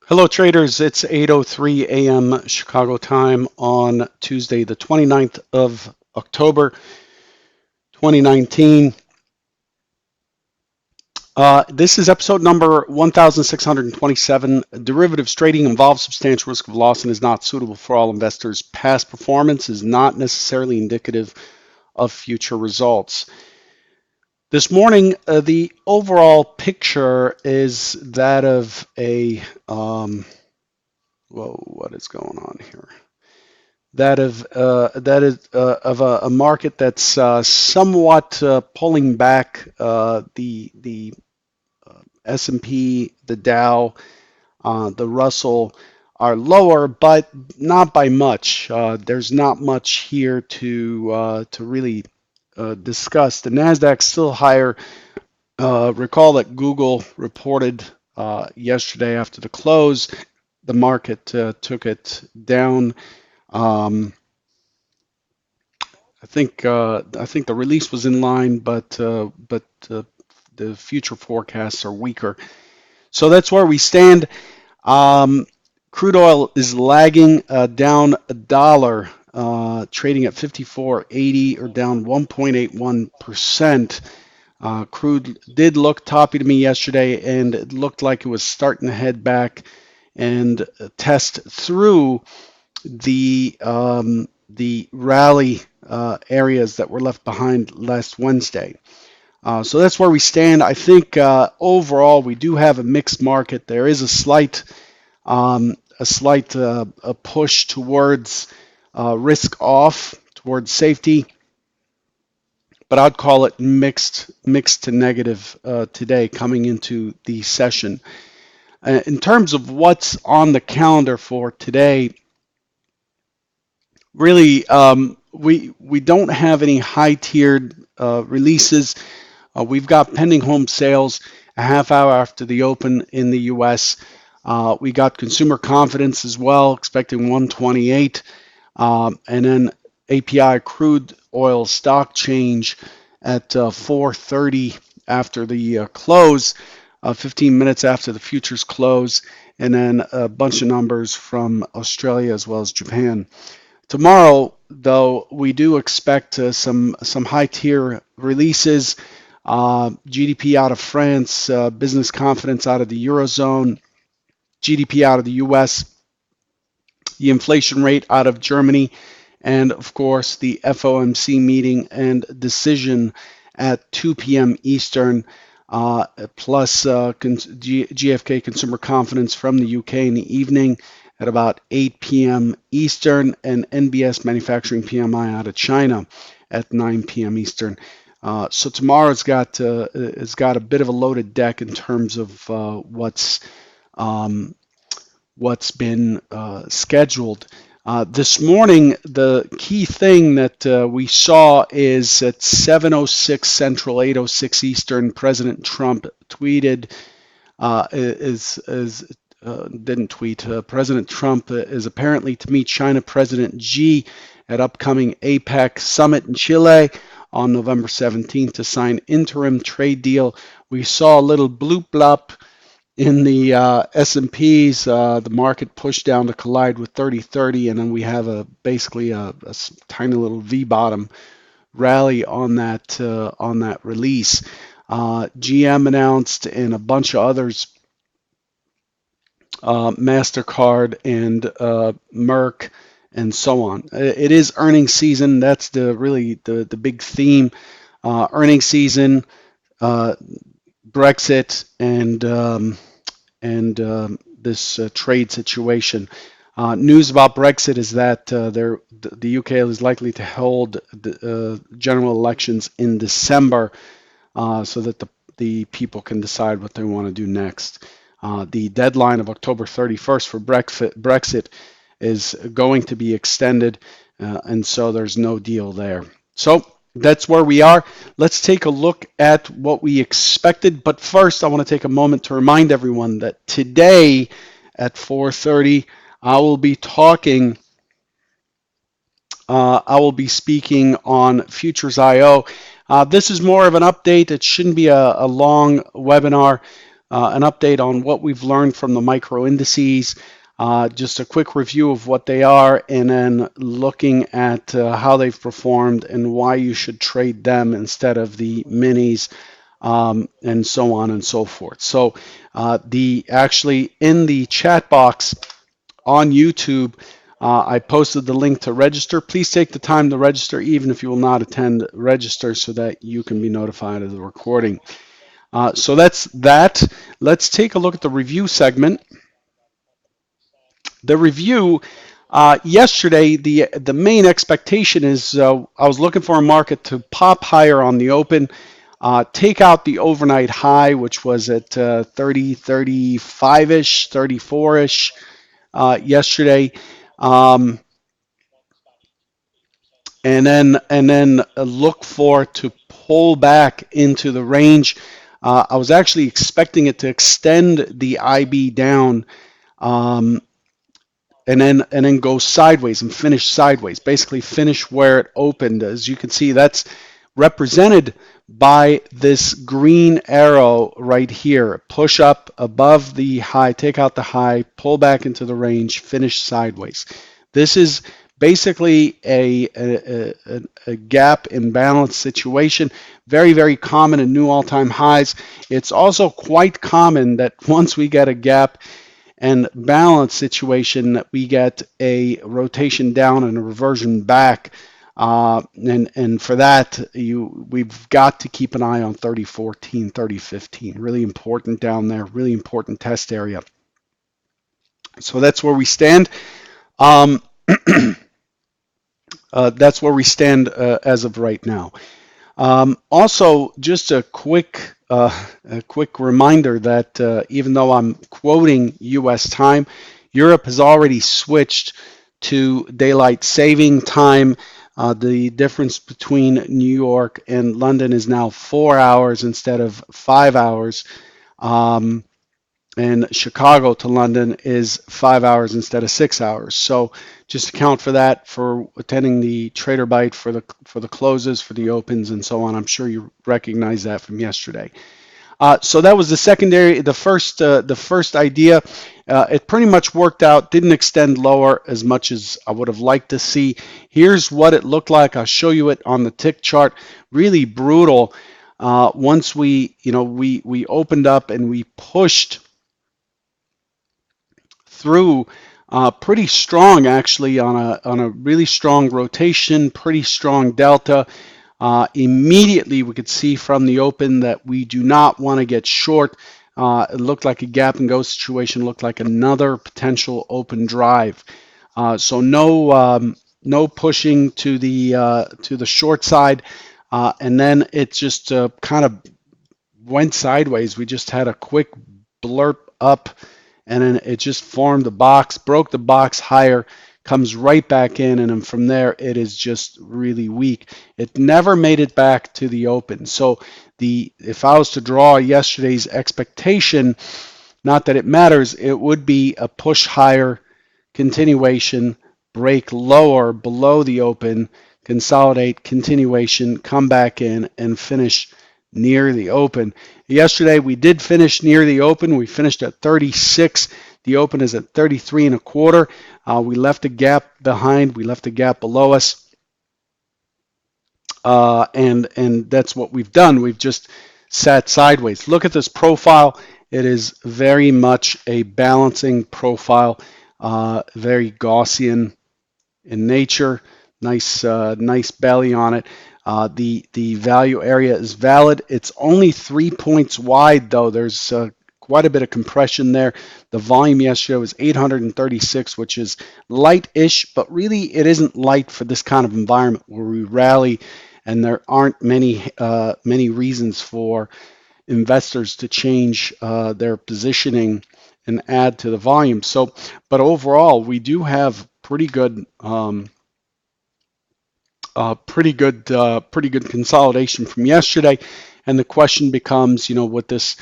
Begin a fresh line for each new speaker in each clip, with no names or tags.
Hello, traders. It's 8:03 a.m. Chicago time on Tuesday, the 29th of October, 2019. This is episode number 1627. Derivatives trading involves substantial risk of loss and is not suitable for all investors. Past performance is not necessarily indicative of future results. This morning, the overall picture is that of whoa, what is going on here? That is of a market that's somewhat pulling back. The S&P, the Dow, the Russell are lower, but not by much. There's not much here to really discuss. The Nasdaq's still higher. Recall that Google reported yesterday after the close. The market took it down. Um, I think the release was in line, but the future forecasts are weaker. So that's where we stand. Um, Crude oil is lagging down $1, trading at 54.80 or down 1.81%. Crude did look toppy to me yesterday, and it looked like it was starting to head back and test through the rally areas that were left behind last Wednesday. So that's where we stand. I think overall we do have a mixed market. There is a slight a push towards risk off, towards safety, but I'd call it mixed to negative today coming into the session. In terms of what's on the calendar for today, really, we don't have any high-tiered releases. We've got pending home sales a half hour after the open in the U.S. We got consumer confidence as well, expecting 128, and then API crude oil stock change at 4:30 after the close, 15 minutes after the futures close, and then a bunch of numbers from Australia as well as Japan. Tomorrow, though, we do expect some high tier releases. GDP out of France, business confidence out of the Eurozone, GDP out of the US, the inflation rate out of Germany, and of course the FOMC meeting and decision at 2 p.m. Eastern, plus GFK consumer confidence from the UK in the evening at about 8 p.m. Eastern, and NBS manufacturing PMI out of China at 9 p.m. Eastern. So tomorrow's got it's got a bit of a loaded deck in terms of um, what's been scheduled. This morning, the key thing that we saw is at 7:06 Central, 8:06 Eastern, President Trump tweeted, didn't tweet. President Trump is apparently to meet China President Xi at upcoming APEC summit in Chile on November 17th to sign interim trade deal. We saw a little bloop blop in the S&Ps. The market pushed down to collide with 3030, and then we have basically a tiny little V bottom rally on that release. GM announced, and a bunch of others, Mastercard and Merck and so on. It is earnings season. That's the big theme. Earnings season, Brexit, and this trade situation. News about Brexit is that the UK is likely to hold the general elections in December, so that the people can decide what they want to do next. The deadline of October 31st for Brexit is going to be extended, and so there's no deal there. So that's where we are. Let's take a look at what we expected. But first, I want to take a moment to remind everyone that today at 4:30, I will be talking. I will be speaking on Futures IO. This is more of an update. It shouldn't be a long webinar. an update on what we've learned from the micro indices, just a quick review of what they are, and then looking at how they've performed and why you should trade them instead of the minis, and so on and so forth. So the actually in the chat box on YouTube, I posted the link to register. Please take the time to register, even if you will not attend, register so that you can be notified of the recording. So that's that. Let's take a look at the review segment. The review yesterday, the main expectation is I was looking for a market to pop higher on the open, take out the overnight high, which was at 30, 35-ish, 34-ish yesterday. Um, and then look for to pull back into the range. I was actually expecting it to extend the IB down, um, and then go sideways and finish sideways. Basically, finish where it opened. As you can see, that's represented by this green arrow right here. Push up above the high, take out the high, pull back into the range, finish sideways. This is basically a gap imbalance situation. Very, very common in new all-time highs. It's also quite common that once we get a gap and balance situation, that we get a rotation down and a reversion back. And for that, we've got to keep an eye on 3014, 3015. Really important down there, really important test area. So that's where we stand. Um, that's where we stand as of right now. Also, just a quick reminder that even though I'm quoting U.S. time, Europe has already switched to daylight saving time. The difference between New York and London is now 4 hours instead of 5 hours. Um, and Chicago to London is 5 hours instead of 6 hours. So just account for that for attending the Trader Bite for the closes, for the opens, and so on. I'm sure you recognize that from yesterday. So that was the secondary, the first idea. It pretty much worked out. Didn't extend lower as much as I would have liked to see. Here's what it looked like. I'll show you it on the tick chart. Really brutal. Once we opened up and we pushed through pretty strong, actually, on a really strong rotation, pretty strong delta. Immediately we could see from the open that we do not want to get short. It looked like a gap and go situation, looked like another potential open drive. So no pushing to the short side, and then it just kind of went sideways. We just had a quick blurb up, and then it just formed a box, broke the box higher, comes right back in, and then from there it is just really weak. It never made it back to the open. So if I was to draw yesterday's expectation, not that it matters, it would be a push higher, continuation, break lower below the open, consolidate, continuation, come back in, and finish near the open. Yesterday we did finish near the open. We finished at 36. The open is at 33 and a quarter. We left a gap behind. We left a gap below us. And that's what we've done. We've just sat sideways. Look at this profile. It is very much a balancing profile, very Gaussian in nature. Nice belly on it. The value area is valid. It's only 3 points wide, though. There's quite a bit of compression there. The volume yesterday was 836, which is light-ish, but really it isn't light for this kind of environment where we rally, and there aren't many reasons for investors to change their positioning and add to the volume. So, but overall, we do have pretty good consolidation from yesterday, and the question becomes, with this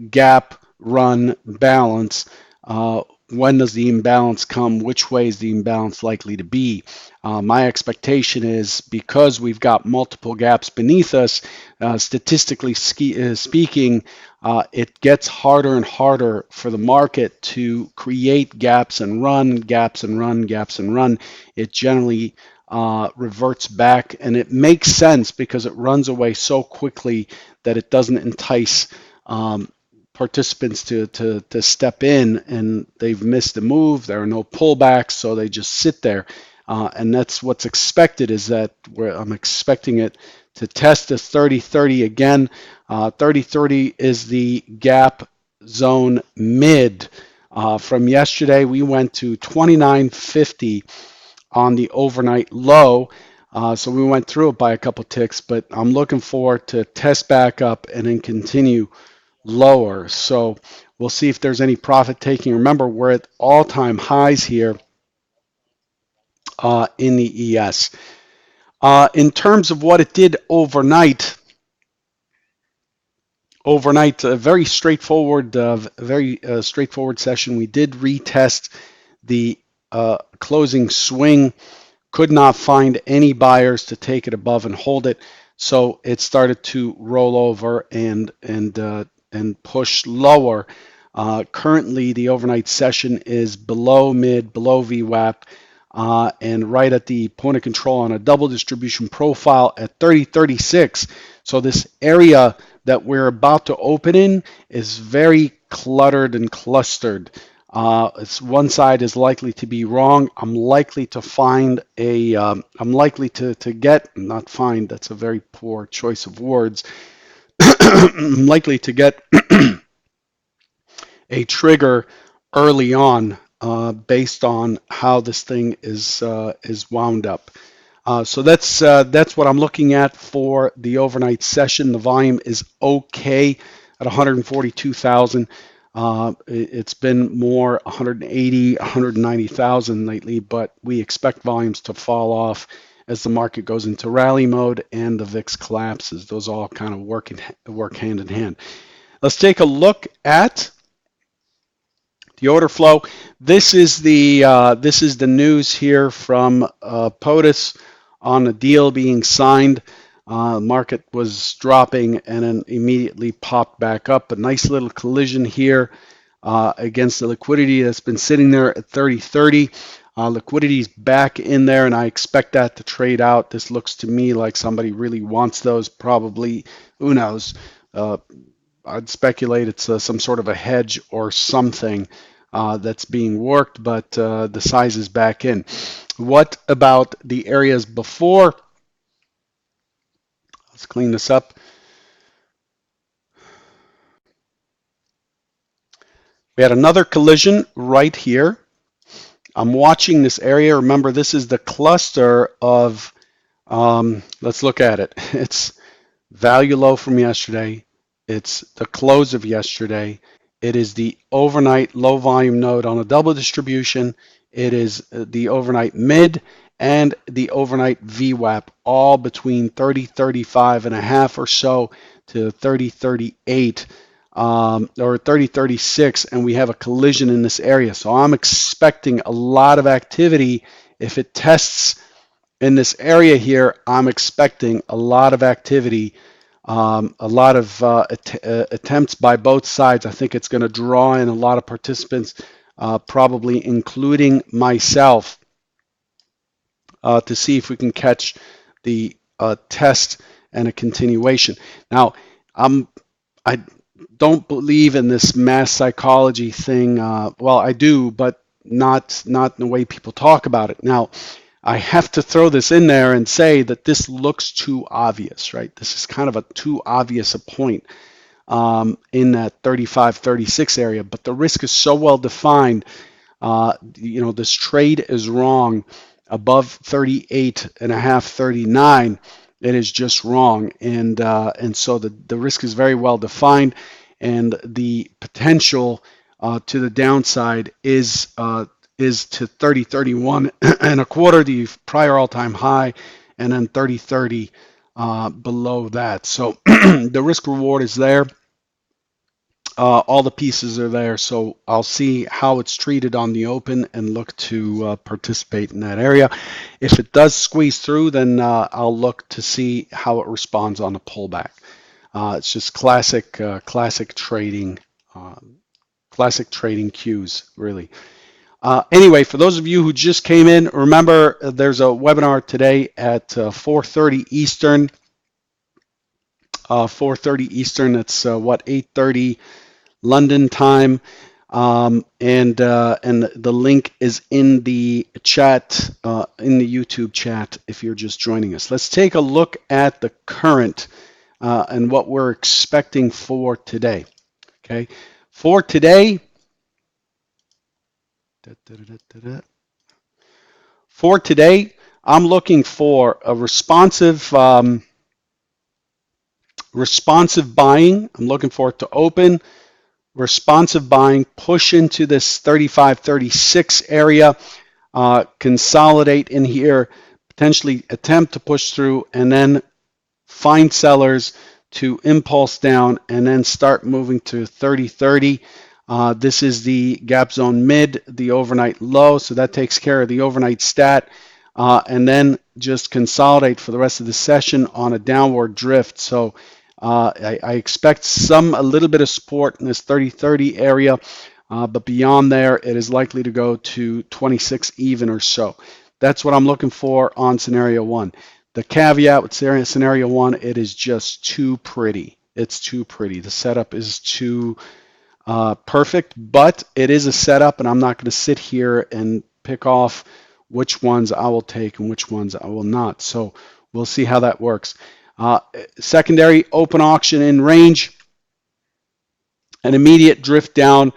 gap run balance, when does the imbalance come? Which way is the imbalance likely to be? My expectation is because we've got multiple gaps beneath us, statistically speaking, it gets harder and harder for the market to create gaps and run, gaps and run, gaps and run. It generally reverts back, and it makes sense because it runs away so quickly that it doesn't entice participants to step in, and they've missed the move. There are no pullbacks, so they just sit there. And that's what's expected is that I'm expecting it to test the 30-30 again. 30-30 is the gap zone mid. From yesterday, we went to 29.50 on the overnight low. So we went through it by a couple ticks, but I'm looking for to test back up and then continue lower. So we'll see if there's any profit taking. Remember, we're at all-time highs here in the ES. In terms of what it did overnight, a very straightforward, straightforward session. We did retest the closing swing. Could not find any buyers to take it above and hold it, so it started to roll over and push lower. Currently, the overnight session is below mid, below VWAP, and right at the point of control on a double distribution profile at 30.36. So this area that we're about to open in is very cluttered and clustered. It's one side is likely to be wrong. I'm likely to find I'm likely to get, not find, that's a very poor choice of words. I'm likely to get a trigger early on based on how this thing is wound up. So that's what I'm looking at for the overnight session. The volume is okay at 142,000. It's been more 180, 190,000 lately, but we expect volumes to fall off as the market goes into rally mode and the VIX collapses. Those all kind of work hand in hand. Let's take a look at the order flow. This is the news here from POTUS on a deal being signed. Market was dropping and then immediately popped back up. A nice little collision here against the liquidity that's been sitting there at 30.30. Liquidity's back in there, and I expect that to trade out. This looks to me like somebody really wants those. Probably, who knows? I'd speculate it's some sort of a hedge or something that's being worked, but the size is back in. What about the areas before? Let's clean this up. We had another collision right here. I'm watching this area. Remember, this is the cluster of, let's look at it. It's value low from yesterday. It's the close of yesterday. It is the overnight low volume node on a double distribution. It is the overnight mid and the overnight VWAP, all between 30.35 and a half or so to 30.38 or 30.36, and we have a collision in this area. So I'm expecting a lot of activity. If it tests in this area here, I'm expecting a lot of activity, a lot of attempts by both sides. I think it's going to draw in a lot of participants, probably including myself, to see if we can catch the test and a continuation. Now, I don't believe in this mass psychology thing. Well, I do, but not in the way people talk about it. Now, I have to throw this in there and say that this looks too obvious, right? This is kind of a too obvious a point in that 35, 36 area, but the risk is so well defined. This trade is wrong above 38 and a half, 39. It is just wrong, and so the risk is very well defined, and the potential to the downside is to 30.31 and a quarter, the prior all-time high, and then 30.30 below that. So the risk reward is there. All the pieces are there, so I'll see how it's treated on the open and look to participate in that area. If it does squeeze through, then I'll look to see how it responds on a pullback. It's just uh, classic trading cues, really. Anyway, for those of you who just came in, remember there's a webinar today at 4:30 Eastern. 4:30 Eastern. That's what 8:30 London time. And the link is in the chat, in the YouTube chat, if you're just joining us. Let's take a look at the current and what we're expecting for today. Okay, for today, for today, I'm looking for a responsive buying. I'm looking for it to open responsive buying, push into this 35-36 area, consolidate in here, potentially attempt to push through, and then find sellers to impulse down and then start moving to 30-30. This is the gap zone mid, the overnight low, so that takes care of the overnight stat. And then just consolidate for the rest of the session on a downward drift. So I expect a little bit of support in this 30-30 area, but beyond there, it is likely to go to 26 even or so. That's what I'm looking for on scenario one. The caveat with scenario one, it is just too pretty. It's too pretty. The setup is too perfect, but it is a setup, and I'm not going to sit here and pick off which ones I will take and which ones I will not. So we'll see how that works. Secondary open auction in range, an immediate drift down.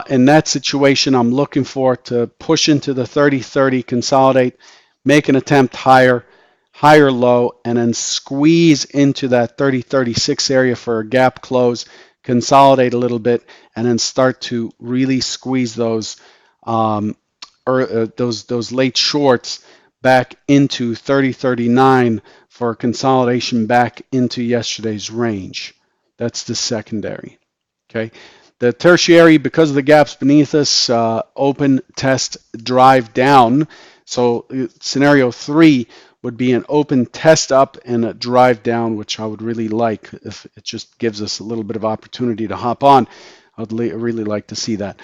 In that situation, I'm looking for to push into the 30-30, consolidate, make an attempt higher, higher low, and then squeeze into that 30-36 area for a gap close, consolidate a little bit, and then start to really squeeze those those late shorts back into 30-39 for a consolidation back into yesterday's range. That's the secondary. Okay. The tertiary, because of the gaps beneath us, open, test, drive down. So scenario three would be an open test up and a drive down, which I would really like if it just gives us a little bit of opportunity to hop on. I'd really like to see that.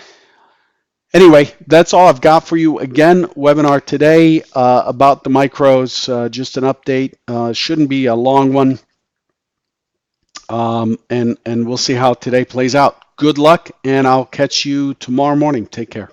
Anyway, that's all I've got for you. Again, webinar today about the micros, just an update. Shouldn't be a long one. And we'll see how today plays out. Good luck, and I'll catch you tomorrow morning. Take care.